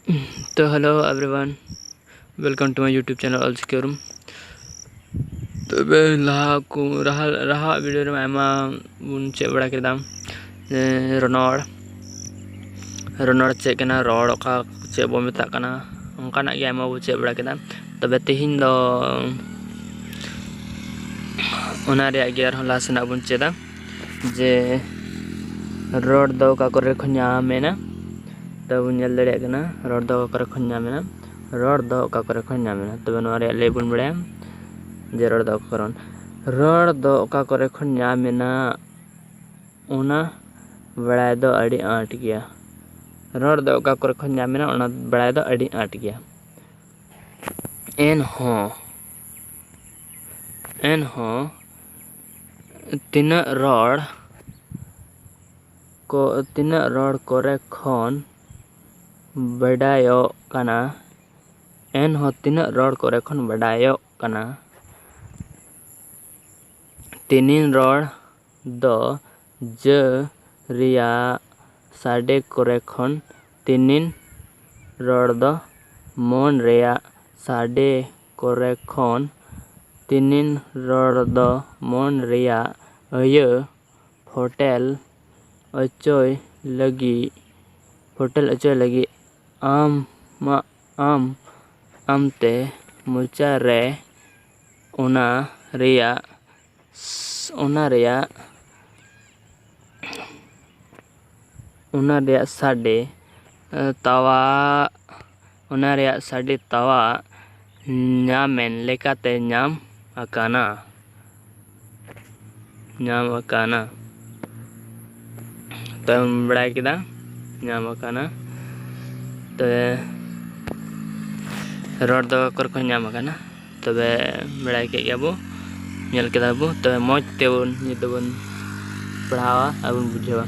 तो hello everyone, welcome to my YouTube channel Ol Chiki room. तो रहा वीडियो रे आयमा बुन चेक बड़ा केदा रनड़ चेक कना रड़ का चेक बो मेता कना onkanak ge आयमा बो चेक बड़ा केदा। तबे तेहिन दो ओना रे गे आर लासना बुन चेदा जे रड़ दो का करे खन्या मेना तब उन्हें लड़े कना रड़ दो का करे खन्या मेना रड़ दो का करे खन्या मेना तबे नो रे ले बुन बड़ा जे रड़ दो करन रड़ दो का करे खन्या मेना ओना बड़ा दो अड़ी आट गया रड़ दो का करे खन्या मेना ओना बड़ा दो अड़ी आट गया एन हो तीना रड़ करे खन बड़ायो कना एन हो तीना रड़ करे खन बड़ायो कना तीनिन रड़ दो ज रिया साडे करे खन तीनिन रड़ दो मन रिया साडे करे खन तीनिन रड़ दो मन रिया अयो फोटेल अचोय लगी आमते मुचा रे ओना रिया साडे तावा ᱧᱟᱢᱮᱱ ᱞᱮᱠᱟᱛᱮ ᱧᱟᱢ ᱟᱠᱟᱱᱟ ᱛᱚᱢ ᱵᱟᱲᱟᱭ ᱠᱮᱫᱟ ᱧᱟᱢ ᱟᱠᱟᱱᱟ ᱛᱚᱵᱮ ᱨᱚᱲ ᱫᱚ ᱚᱠᱟ ᱠᱷᱚᱱ ᱧᱟᱢ ᱟᱠᱟᱱᱟ ᱛᱚᱵᱮ ᱵᱟᱲᱟᱭ ᱠᱮᱫ ᱜᱮᱭᱟᱵᱚ ᱧᱮᱞ ᱠᱮᱫᱟ ᱵᱚ ᱛᱚᱵᱮ ᱢᱚᱡᱽ ᱛᱮᱵᱚᱱ ᱱᱤᱛ ᱫᱚᱵᱚᱱ ᱯᱟᱲᱦᱟᱣᱟ ᱟᱨᱵᱚᱱ ᱵᱩᱡᱷᱟᱹᱣᱟ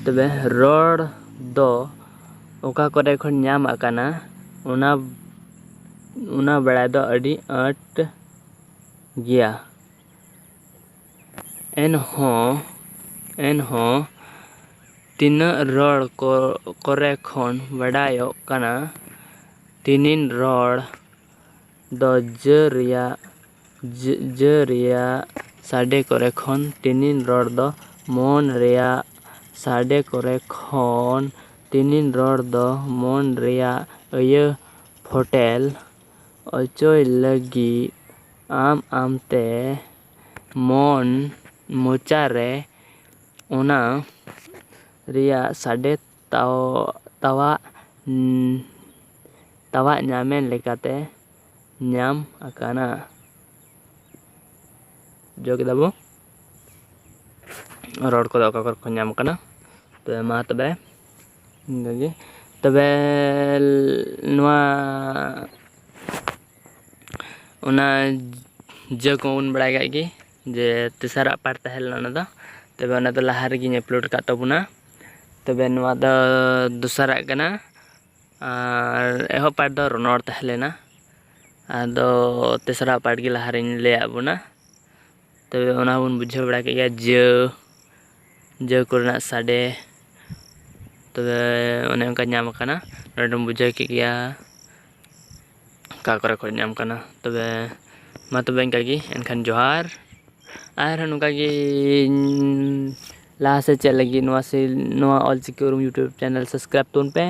तबे रड़ दो ओका करे खन ᱧᱟᱢ आकाना ओना बड़ा दो अड़ी आट गया एन हो तीना रड़ करे खन बड़ायो कना तीनिन रड़ दो ज रिया साडे करे खन तीनिन रड़ दो मन रिया साडे करे खन तीनिन रड़ दो मन रिया अयो फोटेल अचोय लगी आमते मन मोचा रे ओना रिया साडे तावा ᱧᱟᱢᱮᱱ ᱞᱮᱠᱟᱛᱮ ᱧᱟᱢ आकाना जो केदा बो रड़ को ओका कर ᱧᱟᱢ आकाना तो मा तबे इंगे तबे नवा ओना ज को उन बड़ा गई जे तेसारा पार्ट तहलना ना दो तबे ओना दो लाहा रे गिन अपलोड का तबुना तबे नवा दो दूसरा कना और एहो पार्ट दो रनड़ तहलेना आदो तेसारा पार्ट की लाहा रे ले आबुना तबे ओना बुन बुझाव बड़ा के ज कोरना साडे तबे ओने उनका ᱧᱟᱢ आकाना नडम बुझाव के गया का करे खो ᱧᱟᱢ आकाना तबे मा तबे इनका गी एनखान जोहार आर नुका गी लाहा से चल लगी नवा ऑलचिकी रूम यूट्यूब चैनल सब्सक्राइब तोन पे।